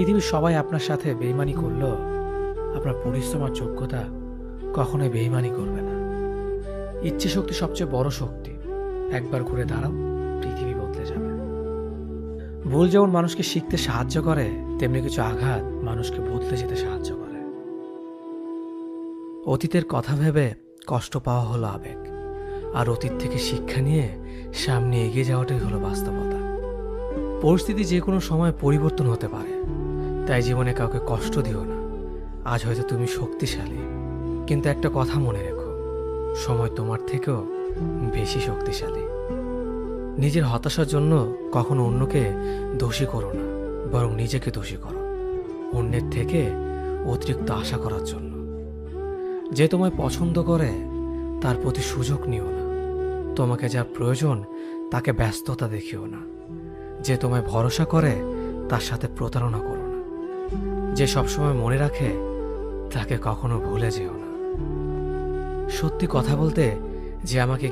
পৃথিবীর সবাই আপনার সাথে বেইমানি করলেও আপনার পরিশ্রম আর যোগ্যতা কখনোই বেইমানি করবে না। ইচ্ছে শক্তি সবচেয়ে বড় শক্তি। একবার ঘুরে দাঁড়াও, পৃথিবী বদলে যাবে। ভুল যেমন মানুষকে শিখতে সাহায্য করে, তেমনি কিছু আঘাত মানুষকে বদলে যেতে সাহায্য করে। অতীতের কথা ভেবে কষ্ট পাওয়া হলো আবেগ, আর অতীত থেকে শিক্ষা নিয়ে সামনে এগিয়ে যাওয়াটাই হলো বাস্তবতা। পরিস্থিতি যে কোনো সময় পরিবর্তন হতে পারে, তাই জীবনে কাউকে কষ্ট দিও না। আজ হয়তো তুমি শক্তিশালী, কিন্তু একটা কথা মনে রেখো, সময় তোমার থেকেও বেশি শক্তিশালী। নিজের হতাশার জন্য কখনো অন্যকে দোষী করো না, বরং নিজেকে দোষী করো অন্যের থেকে অতিরিক্ত আশা করার জন্য। যে তোমায় পছন্দ করে তার প্রতি সুযোগ নিও না। তোমাকে যা প্রয়োজন তাকে ব্যস্ততা দেখিও না। যে তোমায় ভরসা করে তার সাথে প্রতারণা করো না। যে সবসময় মনে রাখে তাকে কখনো ভুলে যেও না। সত্যি কথা বলতে, যে আমাকে